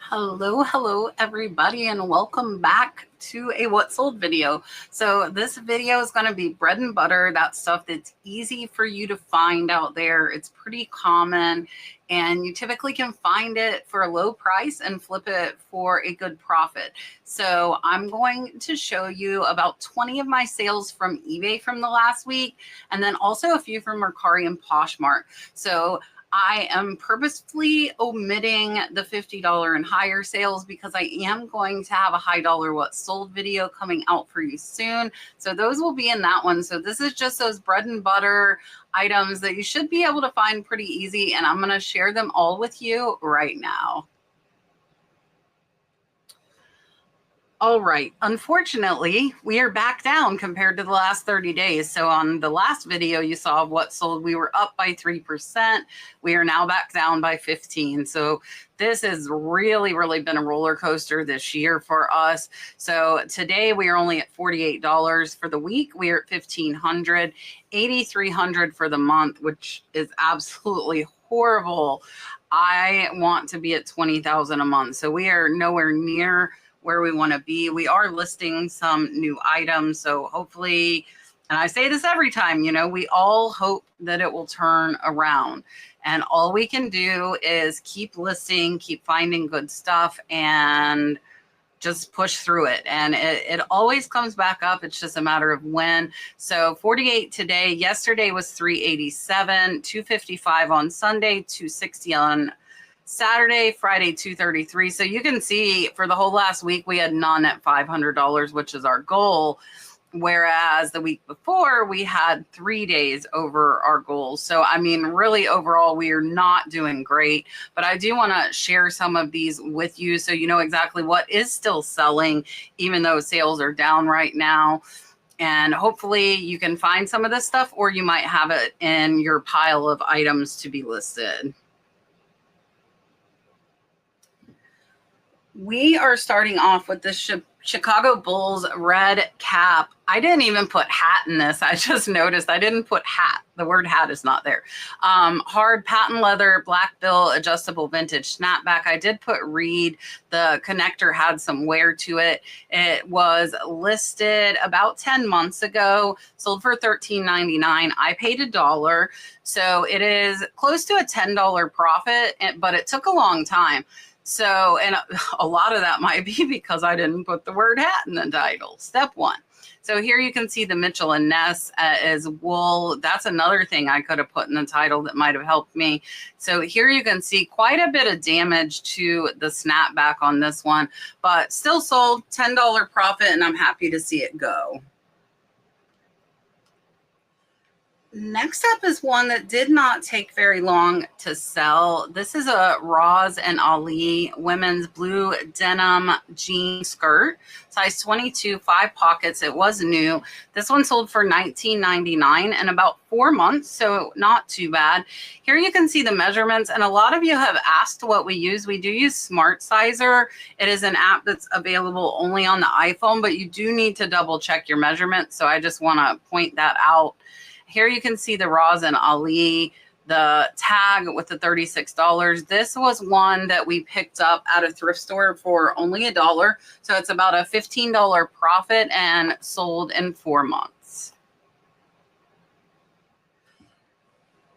Hello everybody, and welcome back to a what sold video. So this video is going to be bread and butter, that stuff that's easy for you to find out there. It's pretty common and you typically can find it for a low price and flip it for a good profit. So I'm going to show you about 20 of my sales from eBay from the last week, and then also a few from Merari and Poshmark. So I am purposefully omitting the $50 and higher sales because I am going to have a high dollar what sold video coming out for you soon. So those will be in that one. So this is just those bread and butter items that you should be able to find pretty easy. And I'm going to share them all with you right now. All right. Unfortunately, we are back down compared to the last 30 days. So on the last video you saw what sold, we were up by 3%. We are now back down by 15. So this has really been a roller coaster this year for us. So today we are only at $48 for the week. We are at $1,500, $8,300 for the month, which is absolutely horrible. I want to be at 20,000 a month. So we are nowhere near where we want to be. We are listing some new items, so hopefully, and I say this every time, you know, we all hope that it will turn around, and all we can do is keep listing, keep finding good stuff, and just push through it. And it always comes back up. It's just a matter of when. So 48 today. Yesterday was 387, 255 on Sunday, 260 on Saturday, Friday, 233. So you can see for the whole last week, we had none at $500, which is our goal. Whereas the week before, we had 3 days over our goals. So, I mean, really overall, we are not doing great. But I do want to share some of these with you so you know exactly what is still selling, even though sales are down right now. And hopefully you can find some of this stuff, or you might have it in your pile of items to be listed. We are starting off with this Chicago Bulls red cap. I didn't even put hat in this. I just noticed I didn't put hat. The word hat is not there. Hard patent leather, black bill, adjustable vintage snapback. I did put reed. The connector had some wear to it. It was listed about 10 months ago, sold for $13.99. I paid $1. So it is close to a $10 profit, but it took a long time. So, and a lot of that might be because I didn't put the word hat in the title. Step one. So here you can see the Mitchell and Ness as wool. That's another thing I could have put in the title that might have helped me. So here you can see quite a bit of damage to the snapback on this one, but still sold, $10 profit, and I'm happy to see it go. Next up is one that did not take very long to sell. This is a Roz and Ali women's blue denim jean skirt, size 22, 5 pockets. It was new. This one sold for $19.99 in about 4 months, so not too bad. Here you can see the measurements, and a lot of you have asked what we use. We do use Smart Sizer. It is an app that's available only on the iPhone, but you do need to double check your measurements, so I just want to point that out. Here you can see the Roz and Ali, the tag with the $36. This was one that we picked up at a thrift store for only $1. So it's about a $15 profit and sold in 4 months.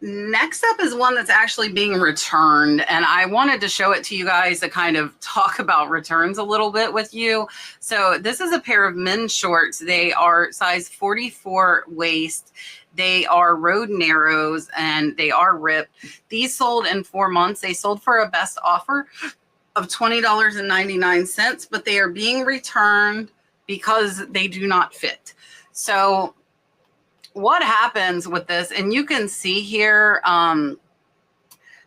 Next up is one that's actually being returned, and I wanted to show it to you guys to kind of talk about returns a little bit with you. So this is a pair of men's shorts. They are size 44 waist. They are road narrows and they are ripped. These sold in 4 months. They sold for a best offer of $20.99, but they are being returned because they do not fit. So what happens with this, and you can see here,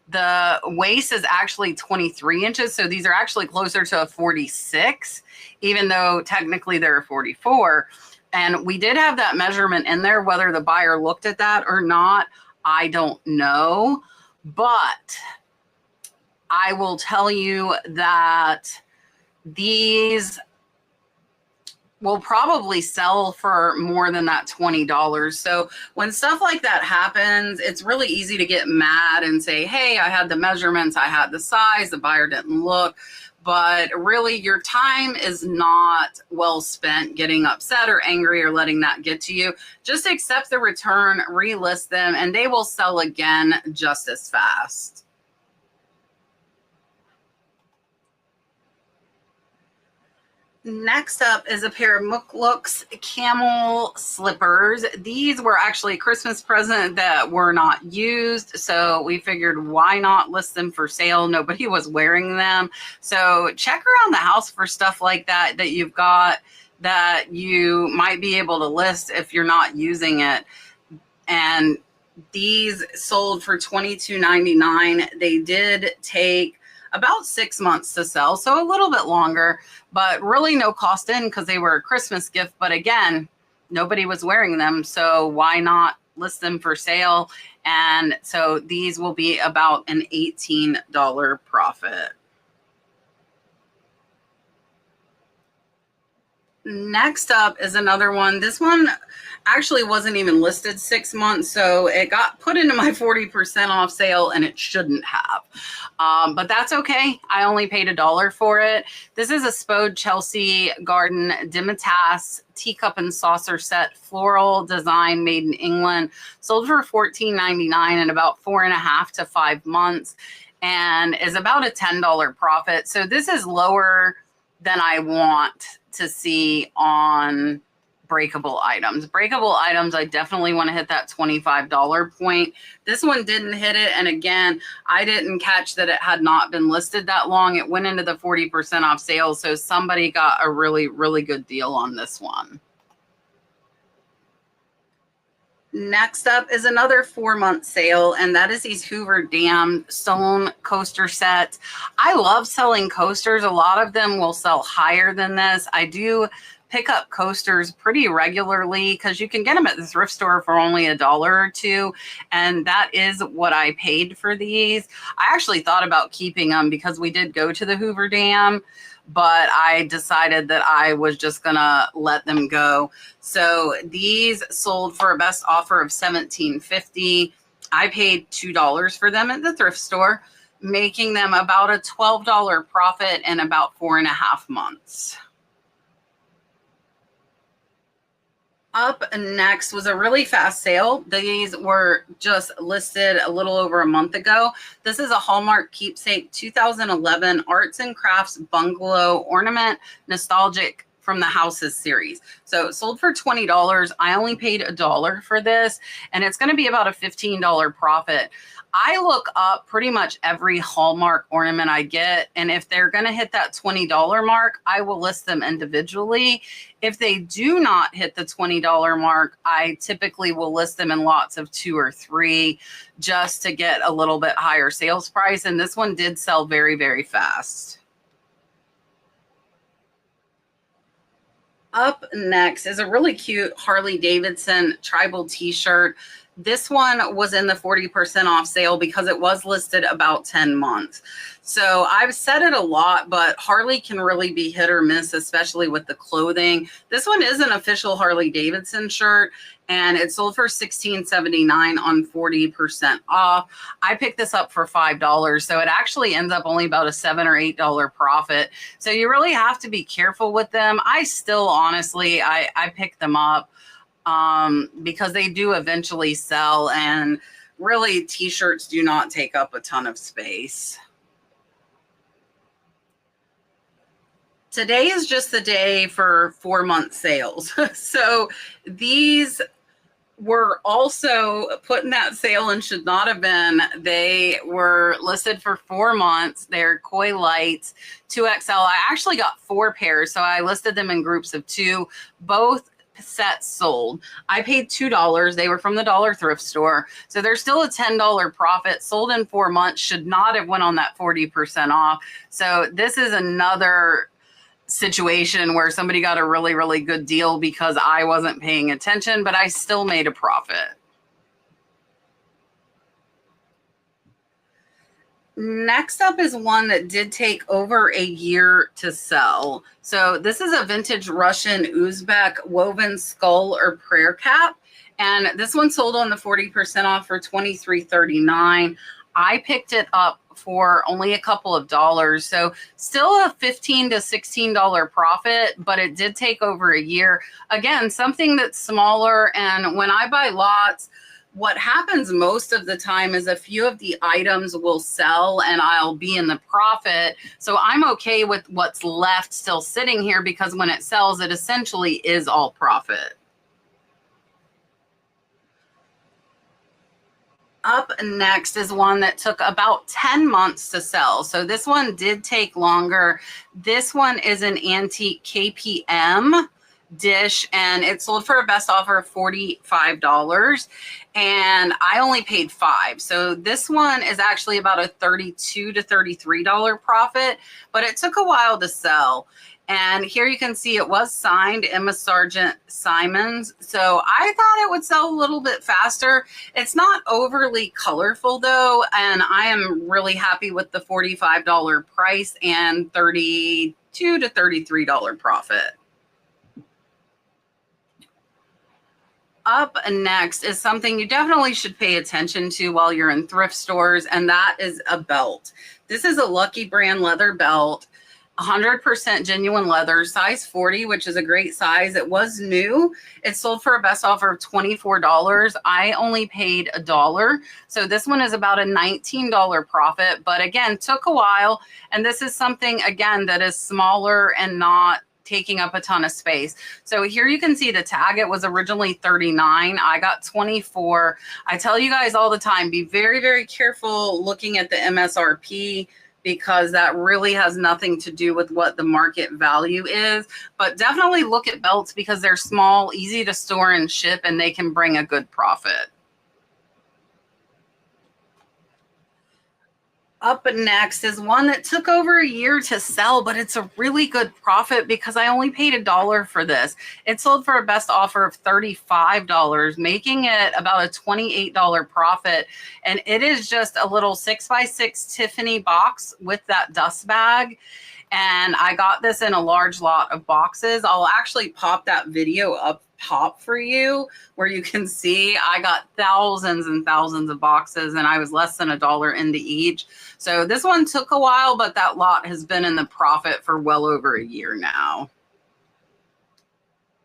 the waist is actually 23 inches. So these are actually closer to a 46, even though technically they're a 44. And we did have that measurement in there. Whether the buyer looked at that or not, I don't know. But I will tell you that these will probably sell for more than that $20. So when stuff like that happens, it's really easy to get mad and say, hey, I had the measurements, I had the size, the buyer didn't look. But really, your time is not well spent getting upset or angry or letting that get to you. Just accept the return, relist them, and they will sell again just as fast. Next up is a pair of Mooklooks camel slippers. These were actually a Christmas present that were not used, so we figured why not list them for sale. Nobody was wearing them. So check around the house for stuff like that that you've got that you might be able to list if you're not using it. And these sold for $22.99. They did take about 6 months to sell, so a little bit longer, but really no cost in because they were a Christmas gift. But again, nobody was wearing them, so why not list them for sale? And so these will be about an $18 profit. Next up is another one. This one actually wasn't even listed 6 months, so it got put into my 40% off sale, and it shouldn't have. But that's okay. I only paid $1 for it. This is a Spode Chelsea Garden Dimitas teacup and saucer set, floral design, made in England. Sold for $14.99 in about 4.5 to 5 months, and is about a $10 profit. So this is lower than I want to see on breakable items. Breakable items, I definitely want to hit that $25 point. This one didn't hit it. And again, I didn't catch that it had not been listed that long. It went into the 40% off sale. So somebody got a really, really good deal on this one. Next up is another 4-month sale, and that is these Hoover Dam stone coaster sets. I love selling coasters. A lot of them will sell higher than this. I do pick up coasters pretty regularly because you can get them at the thrift store for only $1 or $2, and that is what I paid for these. I actually thought about keeping them because we did go to the Hoover Dam, but I decided that I was just gonna let them go. So these sold for a best offer of $17.50. I paid $2 for them at the thrift store, making them about a $12 profit in about 4.5 months. Up next was a really fast sale. These were just listed a little over a month ago. This is a Hallmark Keepsake 2011 Arts and Crafts Bungalow Ornament, nostalgic from the Houses series. So it sold for $20. I only paid $1 for this, and it's going to be about a $15 profit. I look up pretty much every Hallmark ornament I get, and if they're going to hit that $20 mark, I will list them individually. If they do not hit the $20 mark, I typically will list them in lots of 2 or 3 just to get a little bit higher sales price. And this one did sell very, very fast. Up next is a really cute Harley Davidson tribal t-shirt. This one was in the 40% off sale because it was listed about 10 months. So I've said it a lot, but Harley can really be hit or miss, especially with the clothing. This one is an official Harley Davidson shirt, and it sold for $16.79 on 40% off. I picked this up for $5, so it actually ends up only about a $7 or $8 profit. So you really have to be careful with them. I still, honestly, I pick them up because they do eventually sell, and really t-shirts do not take up a ton of space. Today is just the day for 4-month sales. So these were also put in that sale and should not have been. They were listed for 4 months. They're Koi Lights 2XL. I actually got 4 pairs, so I listed them in groups of 2. Both sets sold. I paid $2. They were from the dollar thrift store. So there's still a $10 profit. Sold in 4 months. Should not have went on that 40% off. So this is another situation where somebody got a really, really good deal because I wasn't paying attention, but I still made a profit. Next up is one that did take over a year to sell. So this is a vintage Russian Uzbek woven skull or prayer cap. And this one sold on the 40% off for $23.39. I picked it up for only a couple of dollars. So still a $15 to $16 profit, but it did take over a year. Again, something that's smaller. And when I buy lots, what happens most of the time is a few of the items will sell and I'll be in the profit. So I'm okay with what's left still sitting here because when it sells, it essentially is all profit. Up next is one that took about 10 months to sell. So this one did take longer. This one is an antique KPM dish and it sold for a best offer of $45 and I only paid $5. So this one is actually about a $32 to $33 profit, but it took a while to sell. And here you can see it was signed Emma Sargent Simons. So I thought it would sell a little bit faster. It's not overly colorful though. And I am really happy with the $45 price and $32 to $33 profit. Up next is something you definitely should pay attention to while you're in thrift stores, and that is a belt. This is a Lucky Brand leather belt, 100% genuine leather, size 40, which is a great size. It was new. It sold for a best offer of $24. I only paid $1. So this one is about a $19 profit, but again, took a while. And this is something, again, that is smaller and not taking up a ton of space. So here you can see the tag. It was originally $39. I got $24. I tell you guys all the time, be very, very careful looking at the MSRP because that really has nothing to do with what the market value is. But definitely look at belts because they're small, easy to store and ship, and they can bring a good profit. Up next is one that took over a year to sell, but it's a really good profit because I only paid $1 for this. It sold for a best offer of $35, making it about a $28 profit. And it is just a little 6x6 Tiffany box with that dust bag. And I got this in a large lot of boxes. I'll actually pop that video up top for you where you can see I got thousands and thousands of boxes and I was less than $1 into each. So this one took a while, but that lot has been in the profit for well over a year now.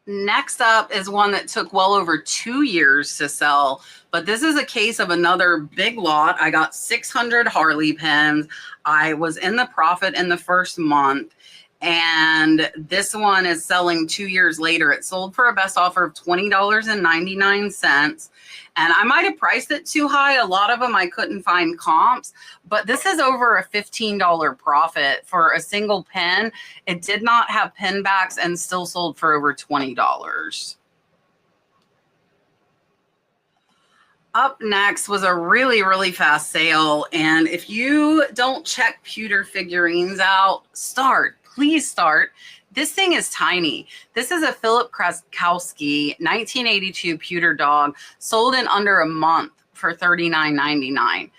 Next up is one that took well over 2 years to sell, but this is a case of another big lot. I got 600 Harley pens. I was in the profit in the first month, and this one is selling 2 years later. It sold for a best offer of $20.99. And I might have priced it too high. A lot of them I couldn't find comps, but this is over a $15 profit for a single pen. It did not have pen backs and still sold for over $20. Up next was a really, really fast sale. And if you don't check pewter figurines out, please start. This thing is tiny. This is a Philip Kraskowski 1982 pewter dog, sold in under a month for $39.99.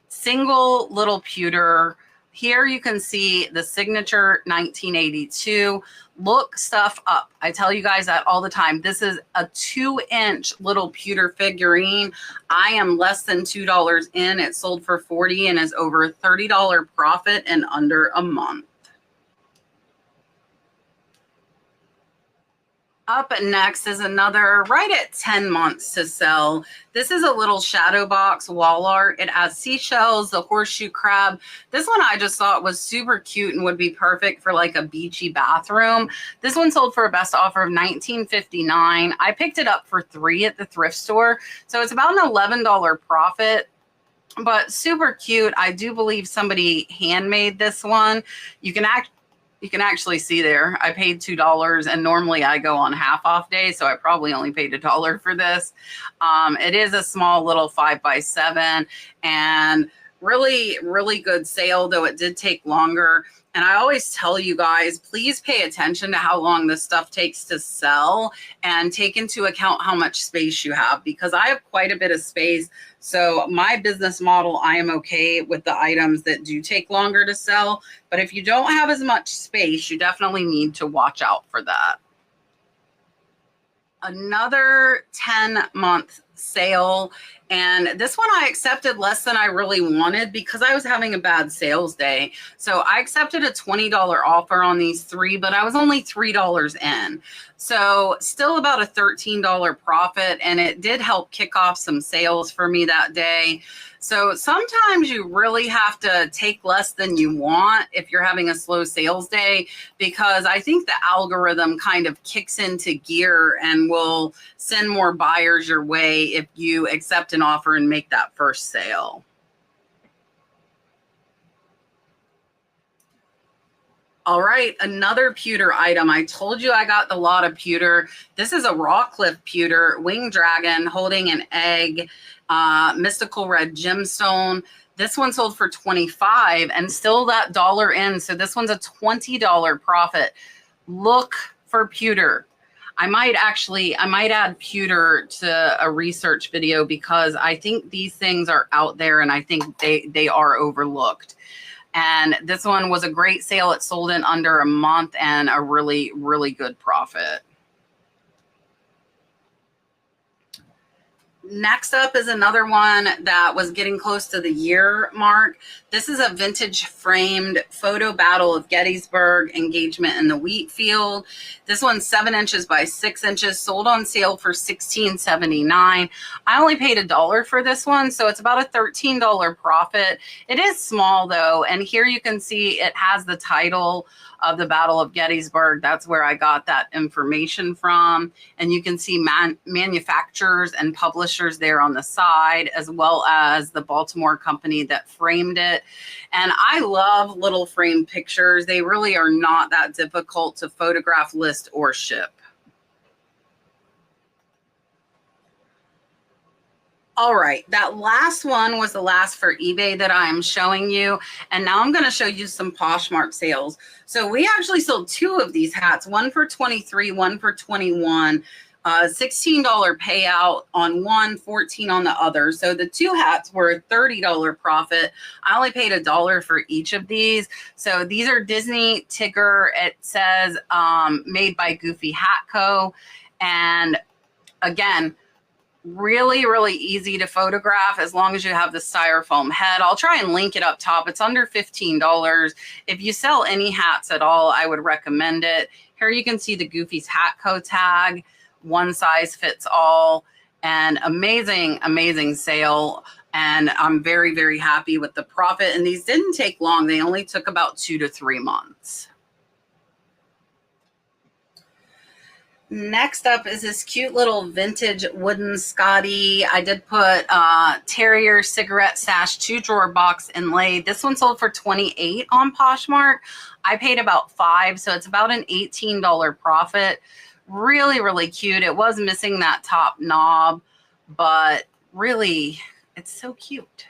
Single little pewter. Here you can see the signature 1982. Look stuff up. I tell you guys that all the time. This is a 2-inch little pewter figurine. I am less than $2 in. It sold for $40 and is over a $30 profit in under a month. Up next is another right at 10 months to sell. This is a little shadow box wall art. It has seashells, the horseshoe crab. This one I just thought was super cute and would be perfect for like a beachy bathroom. This one sold for a best offer of $19.59. I picked it up for $3 at the thrift store. So it's about an $11 profit, but super cute. I do believe somebody handmade this one. You can actually see there, I paid $2 and normally I go on half off days. So I probably only paid $1 for this. It is a small little 5x7 and Really, really good sale, though it did take longer. And I always tell you guys, please pay attention to how long this stuff takes to sell and take into account how much space you have, because I have quite a bit of space. So my business model, I am okay with the items that do take longer to sell. But if you don't have as much space, you definitely need to watch out for that. Another 10-month sale, and this one I accepted less than I really wanted because I was having a bad sales day. So I accepted a $20 offer on these three, but I was only $3 in. So still about a $13 profit, and it did help kick off some sales for me that day. So sometimes you really have to take less than you want if you're having a slow sales day, because I think the algorithm kind of kicks into gear and will send more buyers your way if you accept an offer and make that first sale. All right, another pewter item. I told you I got the lot of pewter. This is a Rawcliffe pewter winged dragon holding an egg, mystical red gemstone. This one sold for $25 and still that dollar in. So this one's a $20 profit. Look for pewter. I might add pewter to a research video because I think these things are out there and I think they are overlooked. And this one was a great sale. It sold in under a month and a really, really good profit. Next up is another one that was getting close to the year mark. This is a vintage framed photo Battle of Gettysburg engagement in the wheat field. This one's 7 inches by 6 inches, sold on sale for $16.79. I only paid $1 for this one, so it's about a $13 profit. It is small though, and here you can see it has the title of the Battle of Gettysburg. That's where I got that information from. And you can see manufacturers and publishers there on the side, as well as the Baltimore company that framed it. And I love little frame pictures. They really are not that difficult to photograph, list, or ship. All right, that last one was the last for eBay that I'm showing you. And now I'm going to show you some Poshmark sales. So we actually sold 2 of these hats, one for $23, one for $21. $16 payout on one, $14 on the other. So the 2 hats were a $30 profit. I only paid $1 for each of these. So these are Disney Tigger. It says made by Goofy Hat Co. And again, really, really easy to photograph as long as you have the styrofoam head. I'll try and link it up top. It's under $15. If you sell any hats at all, I would recommend it. Here you can see the Goofy's Hat Co. tag. One size fits all, and amazing, amazing sale. And I'm very, very happy with the profit. And these didn't take long. They only took about 2 to 3 months. Next up is this cute little vintage wooden Scotty. I did put Terrier cigarette sash 2-drawer box inlaid. This one sold for $28 on Poshmark. I paid about $5, so it's about an $18 profit. Really, really cute. It was missing that top knob, but really, it's so cute.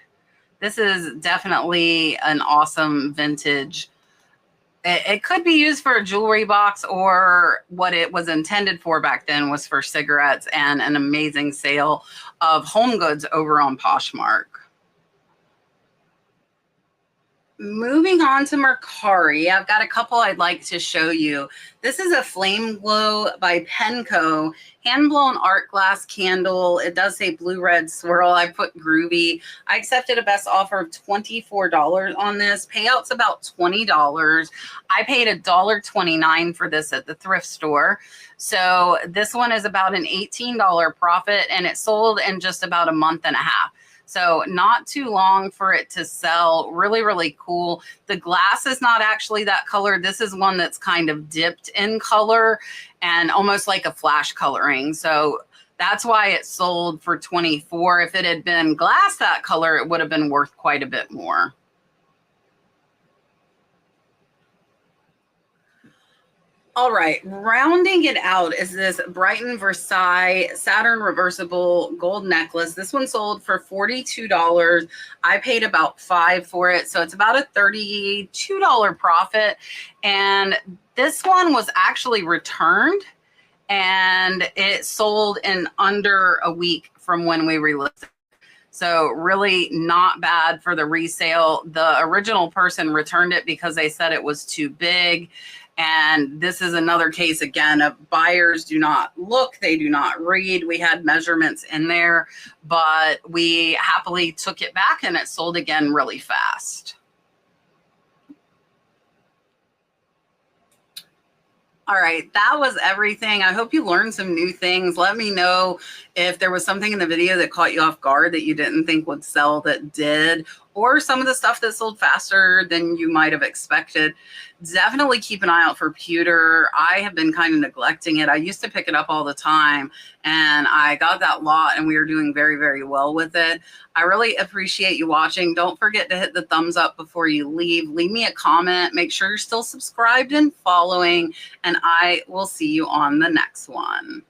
This is definitely an awesome vintage. It could be used for a jewelry box, or what it was intended for back then was for cigarettes, and an amazing sale of home goods over on Poshmark. Moving on to Merari, I've got a couple I'd like to show you. This is a Flame Glow by Penco, hand-blown art glass candle. It does say blue red swirl. I put groovy. I accepted a best offer of $24 on this. Payout's about $20. I paid $1.29 for this at the thrift store. So this one is about an $18 profit, and it sold in just about a month and a half. So not too long for it to sell. Really, really cool. The glass is not actually that color. This is one that's kind of dipped in color and almost like a flash coloring. So that's why it sold for $24. If it had been glass that color, it would have been worth quite a bit more. All right, rounding it out is this Brighton Versailles Saturn reversible gold necklace. This one sold for $42. I paid about $5 for it, so it's about a $32 profit. And this one was actually returned, and it sold in under a week from when we relisted. So really not bad for the resale. The original person returned it because they said it was too big. And this is another case, again, of buyers do not look, they do not read. We had measurements in there, but we happily took it back and it sold again really fast. All right, that was everything. I hope you learned some new things. Let me know if there was something in the video that caught you off guard that you didn't think would sell that did, or some of the stuff that sold faster than you might have expected. Definitely keep an eye out for pewter. I have been kind of neglecting it. I used to pick it up all the time, and I got that lot, and we are doing very, very well with it. I really appreciate you watching. Don't forget to hit the thumbs up before you leave. Leave me a comment. Make sure you're still subscribed and following, and I will see you on the next one.